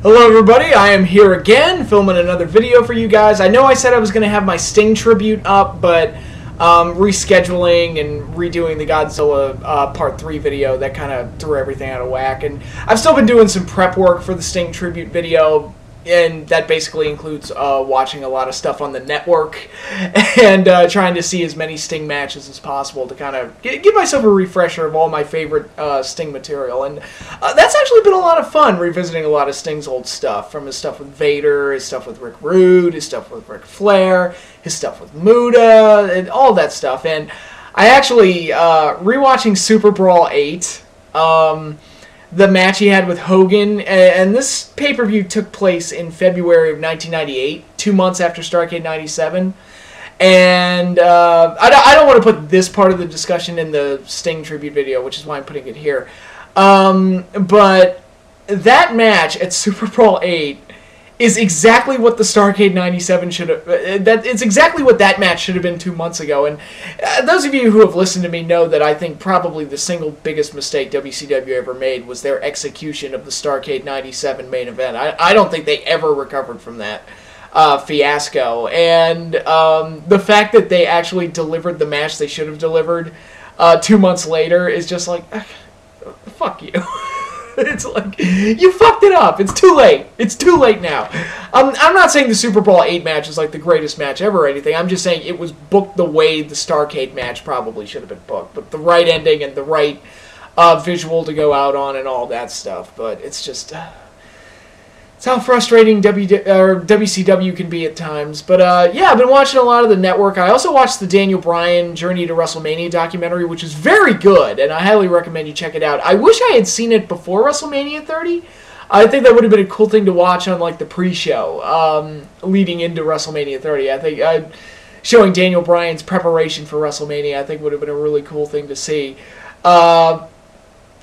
Hello everybody, I am here again, filming another video for you guys. I know I said I was going to have my Sting tribute up, but rescheduling and redoing the Godzilla Part 3 video, that kind of threw everything out of whack. And I've still been doing some prep work for the Sting tribute video, and that basically includes watching a lot of stuff on the network and trying to see as many Sting matches as possible to kind of give myself a refresher of all my favorite Sting material. And that's actually been a lot of fun, revisiting a lot of Sting's old stuff, from his stuff with Vader, his stuff with Rick Rude, his stuff with Ric Flair, his stuff with Muta, and all that stuff. And I actually, rewatching Super Brawl 8, the match he had with Hogan, and this pay-per-view took place in February of 1998, 2 months after Starrcade 97, and I don't want to put this part of the discussion in the Sting tribute video, which is why I'm putting it here, but that match at Super Brawl 8 is exactly what the Starrcade 97 should have... it's exactly what that match should have been 2 months ago. And those of you who have listened to me know that I think probably the single biggest mistake WCW ever made was their execution of the Starrcade 97 main event. I don't think they ever recovered from that fiasco. And the fact that they actually delivered the match they should have delivered 2 months later is just like, fuck you. It's like, you fucked it up. It's too late. It's too late now. I'm not saying the Super Brawl 8 match is like the greatest match ever or anything. I'm just saying it was booked the way the Starrcade match probably should have been booked. But the right ending and the right visual to go out on and all that stuff. But it's just... it's how frustrating WCW can be at times. But yeah, I've been watching a lot of the network. I also watched the Daniel Bryan Journey to Wrestlemania documentary, which is very good, and I highly recommend you check it out. I wish I had seen it before WrestleMania 30. I think that would have been a cool thing to watch on like the pre-show leading into WrestleMania 30. I think showing Daniel Bryan's preparation for WrestleMania, I think would have been a really cool thing to see.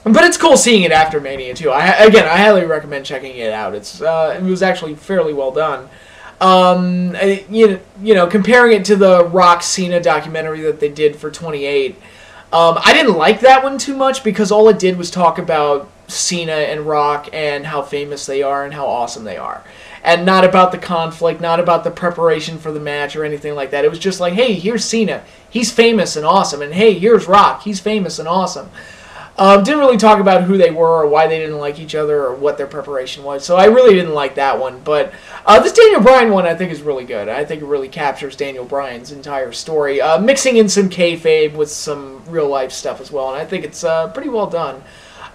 But it's cool seeing it after Mania, too. I highly recommend checking it out. It was actually fairly well done. You know, comparing it to the Rock Cena documentary that they did for 28, I didn't like that one too much because all it did was talk about Cena and Rock and how famous they are and how awesome they are. And not about the conflict, not about the preparation for the match or anything like that. It was just like, hey, here's Cena. He's famous and awesome. And hey, here's Rock. He's famous and awesome. Didn't really talk about who they were or why they didn't like each other or what their preparation was. So I really didn't like that one. But this Daniel Bryan one I think is really good. I think it really captures Daniel Bryan's entire story, mixing in some kayfabe with some real-life stuff as well. And I think it's pretty well done.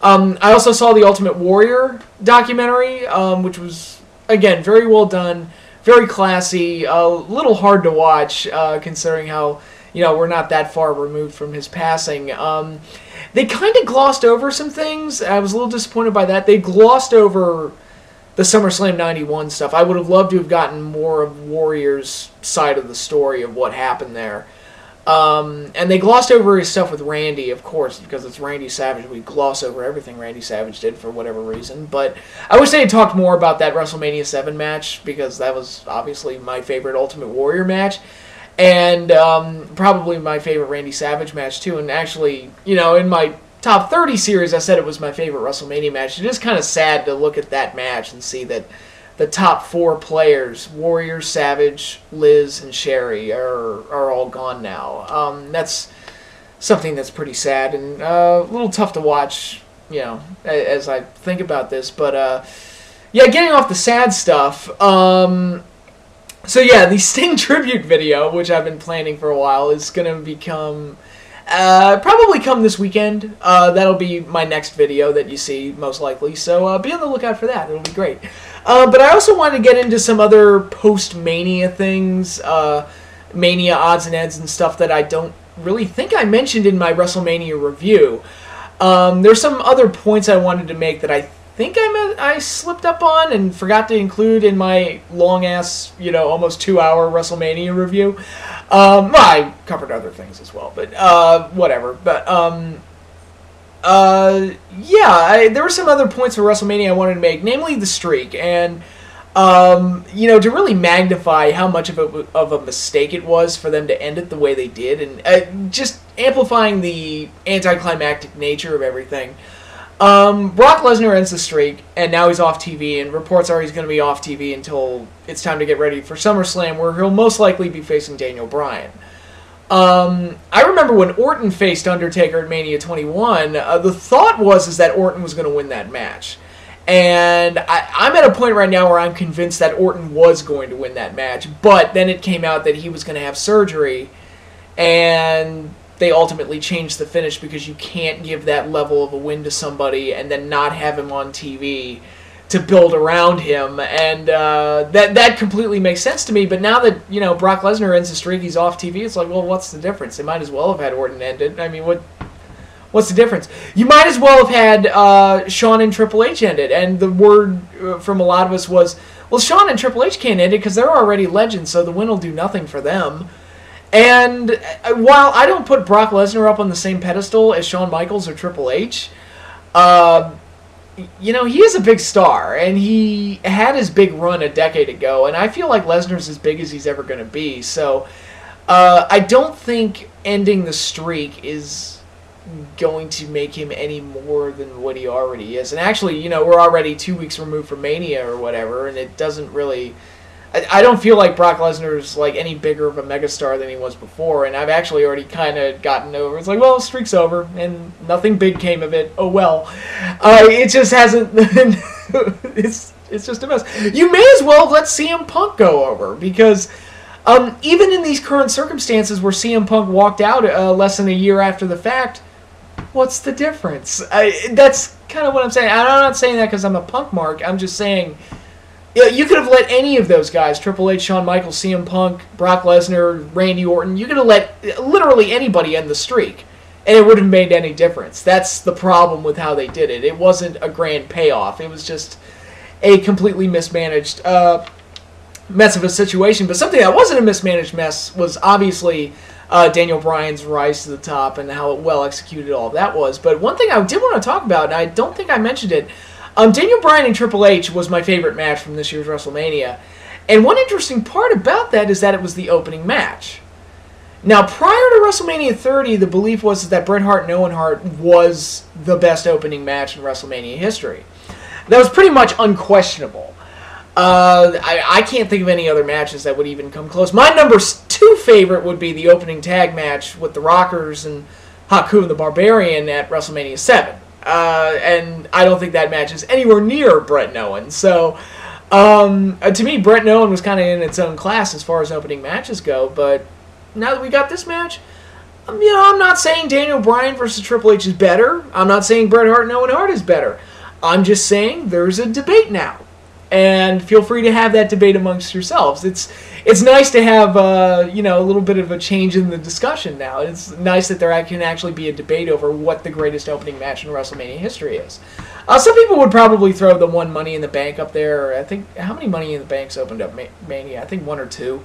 I also saw the Ultimate Warrior documentary, which was, again, very well done, very classy, a little hard to watch considering how, you know, we're not that far removed from his passing. They kind of glossed over some things. I was a little disappointed by that. They glossed over the SummerSlam 91 stuff. I would have loved to have gotten more of Warrior's side of the story of what happened there. And they glossed over his stuff with Randy, of course, because it's Randy Savage. We gloss over everything Randy Savage did for whatever reason. But I wish they had talked more about that WrestleMania 7 match, because that was obviously my favorite Ultimate Warrior match. And probably my favorite Randy Savage match, too. And actually, you know, in my top 30 series, I said it was my favorite WrestleMania match. It is kind of sad to look at that match and see that the top 4 players, Warrior, Savage, Liz, and Sherry, are all gone now. That's something that's pretty sad and a little tough to watch, you know, as I think about this. But, yeah, getting off the sad stuff... So yeah, the Sting tribute video, which I've been planning for a while, is going to become, probably come this weekend. That'll be my next video that you see, most likely. So be on the lookout for that. It'll be great. But I also wanted to get into some other post-Mania things, Mania odds and ends and stuff that I don't really think I mentioned in my WrestleMania review. There's some other points I wanted to make that I think I slipped up on and forgot to include in my long-ass, you know, almost 2-hour WrestleMania review. Well, I covered other things as well, but whatever. But yeah, there were some other points for WrestleMania I wanted to make, namely the streak, and you know, to really magnify how much of a mistake it was for them to end it the way they did, and just amplifying the anticlimactic nature of everything. Brock Lesnar ends the streak, and now he's off TV, and reports are he's going to be off TV until it's time to get ready for SummerSlam, where he'll most likely be facing Daniel Bryan. I remember when Orton faced Undertaker at Mania 21, the thought was that Orton was going to win that match. And I'm at a point right now where I'm convinced that Orton was going to win that match, but then it came out that he was going to have surgery, and they ultimately changed the finish because you can't give that level of a win to somebody and then not have him on TV to build around him, and that completely makes sense to me. But now that, you know, Brock Lesnar ends the streak, he's off TV, it's like, well, what's the difference? They might as well have had Orton end it. I mean, what's the difference? You might as well have had Shawn and Triple H end it, and the word from a lot of us was, well, Shawn and Triple H can't end it because they're already legends, so the win will do nothing for them. And while I don't put Brock Lesnar up on the same pedestal as Shawn Michaels or Triple H, you know, he is a big star, and he had his big run a decade ago, and I feel like Lesnar's as big as he's ever going to be. So I don't think ending the streak is going to make him any more than what he already is. And actually, you know, we're already 2 weeks removed from Mania or whatever, and it doesn't really... I don't feel like Brock Lesnar's like any bigger of a megastar than he was before, and I've actually already kind of gotten over. It's like, well, streak's over, and nothing big came of it. Oh well, it just hasn't. it's just a mess. You may as well let CM Punk go over, because even in these current circumstances where CM Punk walked out less than a year after the fact, what's the difference? That's kind of what I'm saying. I'm not saying that because I'm a Punk mark. I'm just saying. You could have let any of those guys, Triple H, Shawn Michaels, CM Punk, Brock Lesnar, Randy Orton, you could have let literally anybody end the streak, and it wouldn't have made any difference. That's the problem with how they did it. It wasn't a grand payoff. It was just a completely mismanaged mess of a situation. But something that wasn't a mismanaged mess was obviously Daniel Bryan's rise to the top and how well executed all of that was. But one thing I did want to talk about, and I don't think I mentioned it, Daniel Bryan and Triple H was my favorite match from this year's WrestleMania. And one interesting part about that is that it was the opening match. Now, prior to WrestleMania 30, the belief was that Bret Hart and Owen Hart was the best opening match in WrestleMania history. That was pretty much unquestionable. I can't think of any other matches that would even come close. My number 2 favorite would be the opening tag match with the Rockers and Haku and the Barbarian at WrestleMania 7. And I don't think that match is anywhere near Bret and Owen. So, to me, Bret and Owen was kind of in its own class as far as opening matches go. But now that we got this match, you know, I'm not saying Daniel Bryan versus Triple H is better. I'm not saying Bret Hart and Owen Hart is better. I'm just saying there's a debate now. And feel free to have that debate amongst yourselves. It's nice to have you know, a little bit of a change in the discussion now. It's nice that there can actually be a debate over what the greatest opening match in WrestleMania history is. Some people would probably throw the one Money in the Bank up there. I think, how many Money in the Banks opened up Mania? I think 1 or 2.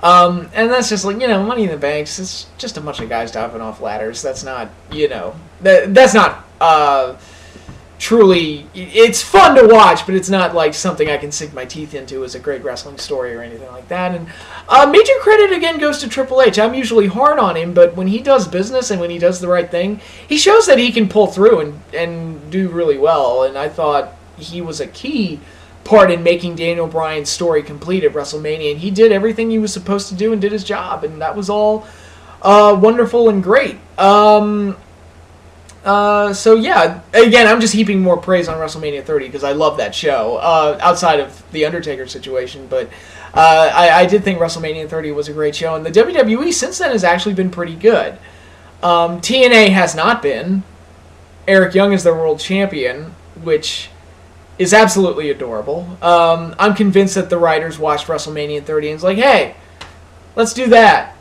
And that's just like, you know, Money in the Banks, it's just a bunch of guys diving off ladders. That's not, you know, that's not truly, it's fun to watch, but it's not like something I can sink my teeth into as a great wrestling story or anything like that. And major credit again goes to Triple H. I'm usually hard on him, but when he does business and when he does the right thing, he shows that he can pull through and do really well. And I thought he was a key part in making Daniel Bryan's story complete at WrestleMania, and he did everything he was supposed to do and did his job, and that was all wonderful and great. So yeah, again, I'm just heaping more praise on WrestleMania 30 because I love that show, outside of the Undertaker situation, but I did think WrestleMania 30 was a great show, and the WWE since then has actually been pretty good. TNA has not been. Eric Young is their world champion, which is absolutely adorable. I'm convinced that the writers watched WrestleMania 30 and was like, hey, let's do that.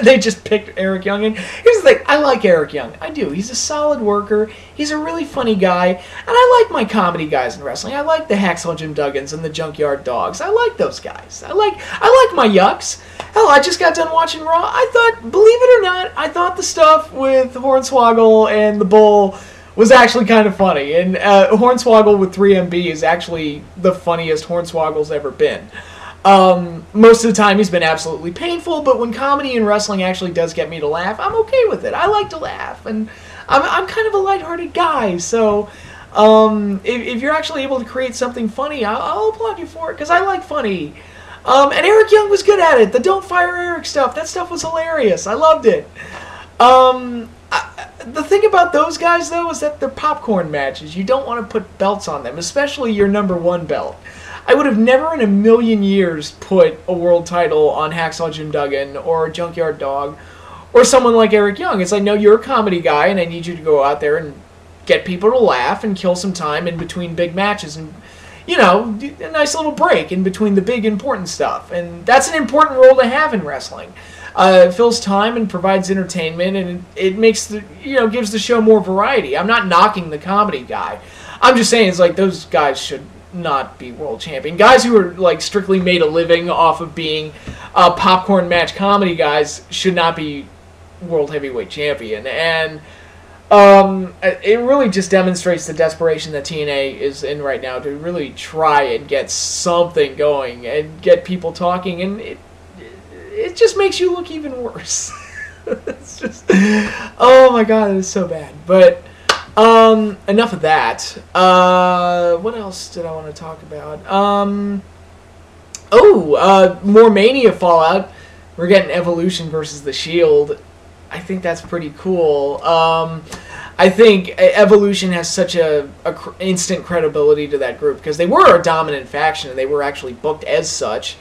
They just picked Eric Young. And here's the thing. I like Eric Young. I do. He's a solid worker. He's a really funny guy. And I like my comedy guys in wrestling. I like the Hacksaw Jim Duggans and the Junkyard Dogs. I like those guys. I like my Yucks. Hell, I just got done watching Raw. I thought, believe it or not, I thought the stuff with Hornswoggle and the Bull was actually kind of funny. And Hornswoggle with 3MB is actually the funniest Hornswoggle's ever been. Most of the time he's been absolutely painful, but when comedy and wrestling actually does get me to laugh, I'm okay with it. I like to laugh, and I'm kind of a lighthearted guy, so if you're actually able to create something funny, I'll applaud you for it, because I like funny. And Eric Young was good at it. The Don't Fire Eric stuff, that stuff was hilarious. I loved it. The thing about those guys, though, is that they're popcorn matches. You don't want to put belts on them, especially your #1 belt. I would have never in a million years put a world title on Hacksaw Jim Duggan or Junkyard Dog or someone like Eric Young. It's like, no, you're a comedy guy, and I need you to go out there and get people to laugh and kill some time in between big matches and, you know, a nice little break in between the big important stuff. And that's an important role to have in wrestling. It fills time and provides entertainment, and it makes the, you know, gives the show more variety. I'm not knocking the comedy guy. I'm just saying it's like those guys should not be world champion. Guys who are like strictly made a living off of being popcorn match comedy guys should not be world heavyweight champion. And it really just demonstrates the desperation that TNA is in right now to really try and get something going and get people talking, and it just makes you look even worse. It's just, oh my god, it is so bad. But enough of that. What else did I want to talk about? More Mania Fallout. We're getting Evolution versus The Shield. I think that's pretty cool. I think Evolution has such a instant credibility to that group because they were a dominant faction and they were actually booked as such.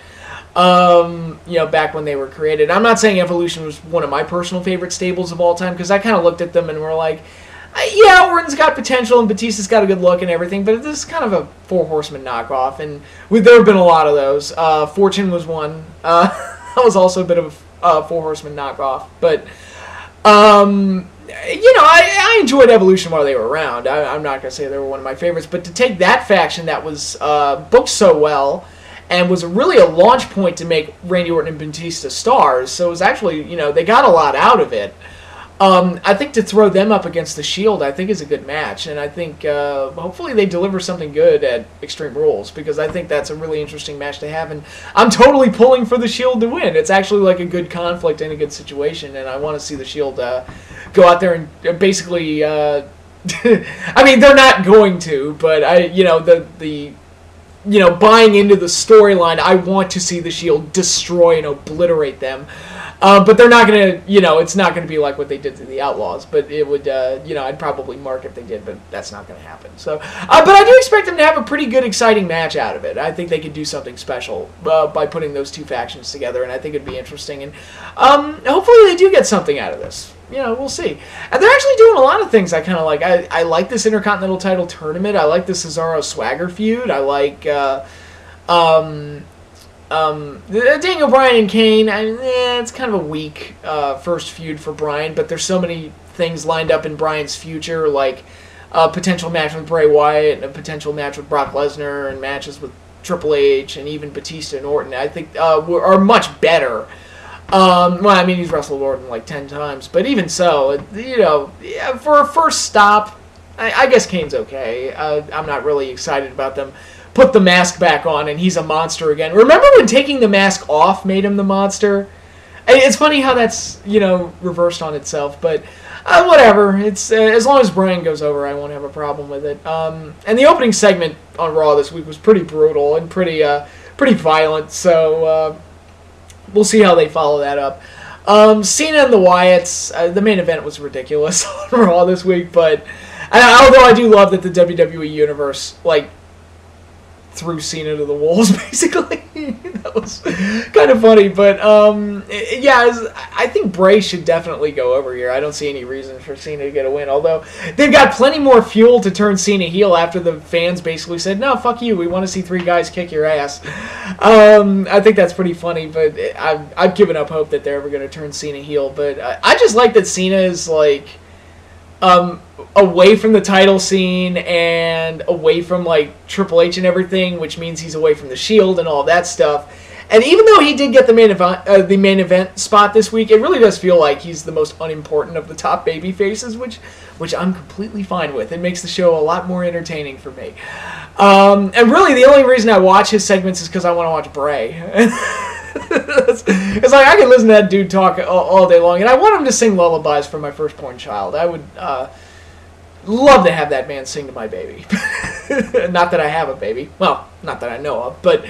You know, back when they were created. I'm not saying Evolution was one of my personal favorite stables of all time because I kind of looked at them and were like, yeah, Orton's got potential and Batista's got a good look and everything, but this is kind of a Four Horsemen knockoff, and there have been a lot of those. Fortune was one. That was also a bit of a Four Horsemen knockoff, but you know, I enjoyed Evolution while they were around. I'm not going to say they were one of my favorites, but to take that faction that was booked so well and was really a launch point to make Randy Orton and Batista stars, so it was actually, you know, they got a lot out of it. I think to throw them up against The Shield, I think is a good match, and I think hopefully they deliver something good at Extreme Rules, because I think that's a really interesting match to have, and I'm totally pulling for The Shield to win. It's actually like a good conflict and a good situation, and I want to see The Shield go out there and basically, I mean, they're not going to, but you know, you know, buying into the storyline, I want to see The Shield destroy and obliterate them. But they're not going to, you know, it's not going to be like what they did to the Outlaws, but it would, you know, I'd probably mark if they did, but that's not going to happen. So, but I do expect them to have a pretty good, exciting match out of it. I think they could do something special by putting those two factions together, and I think it'd be interesting, and hopefully they do get something out of this. You know, we'll see. And they're actually doing a lot of things I kind of like. I like this Intercontinental title tournament. I like the Cesaro Swagger feud. I like Daniel Bryan and Kane. It's kind of a weak first feud for Bryan, but there's so many things lined up in Bryan's future, like a potential match with Bray Wyatt and a potential match with Brock Lesnar and matches with Triple H and even Batista and Orton. I think are much better. Well, I mean, he's wrestled Orton like 10 times, but even so, you know, for a first stop, I guess Kane's okay. I'm not really excited about them. Put the mask back on, and he's a monster again. Remember when taking the mask off made him the monster? It's funny how that's, you know, reversed on itself, but whatever. It's as long as Bryan goes over, I won't have a problem with it. And the opening segment on Raw this week was pretty brutal and pretty violent, so we'll see how they follow that up. Cena and the Wyatts, the main event was ridiculous on Raw this week, but although I do love that the WWE Universe, like, threw Cena to the wolves, basically. That was kind of funny, but yeah, I think Bray should definitely go over here. I don't see any reason for Cena to get a win, although they've got plenty more fuel to turn Cena heel after the fans basically said, no, fuck you, we want to see 3 guys kick your ass. I think that's pretty funny, but I've given up hope that they're ever going to turn Cena heel, but I just like that Cena is, like, away from the title scene and away from, like, Triple H and everything, which means he's away from the Shield and all that stuff. And even though he did get the main event spot this week, it really does feel like he's the most unimportant of the top baby faces, which I'm completely fine with. It makes the show a lot more entertaining for me. And really, the only reason I watch his segments is because I want to watch Bray. It's like I can listen to that dude talk all day long, and I want him to sing lullabies for my firstborn child. I would love to have that man sing to my baby. Not that I have a baby. Well, not that I know of, but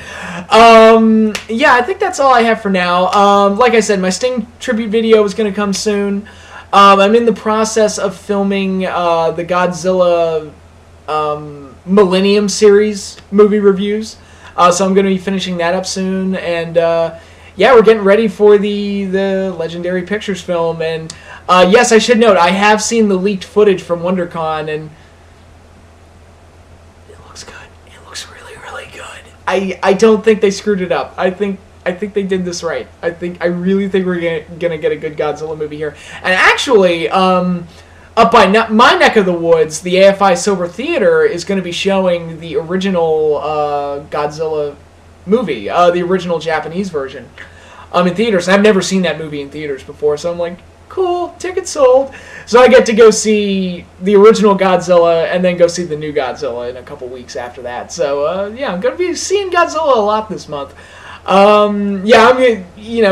yeah, I think that's all I have for now. Like I said, my Sting tribute video is going to come soon. I'm in the process of filming the Godzilla Millennium series movie reviews, so I'm going to be finishing that up soon, and yeah, we're getting ready for the Legendary Pictures film, and yes, I should note, I have seen the leaked footage from WonderCon, and it looks good. It looks really, really good. I don't think they screwed it up. I think they did this right. I really think we're gonna get a good Godzilla movie here. And actually, up by my neck of the woods, the AFI Silver Theater is going to be showing the original Godzilla movie, the original Japanese version, in theaters. I've never seen that movie in theaters before, so I'm like, cool, tickets sold. So I get to go see the original Godzilla and then go see the new Godzilla in a couple weeks after that. So yeah, I'm going to be seeing Godzilla a lot this month. Yeah,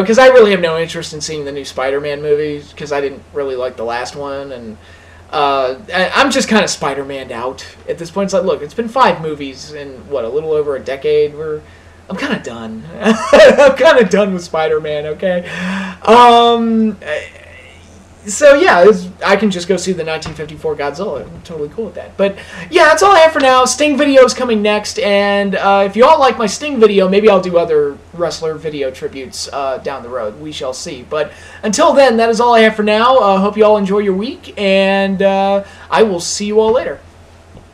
because I really have no interest in seeing the new Spider-Man movies, because I didn't really like the last one, and I'm just kind of Spider-Man'd out at this point. It's like, look, it's been 5 movies in, what, a little over a decade? I'm kind of done. I'm kind of done with Spider-Man, okay? So yeah, I can just go see the 1954 Godzilla. I'm totally cool with that. But yeah, that's all I have for now. Sting video's coming next, and if you all like my Sting video, maybe I'll do other wrestler video tributes down the road. We shall see. But until then, that is all I have for now. Hope you all enjoy your week, and I will see you all later.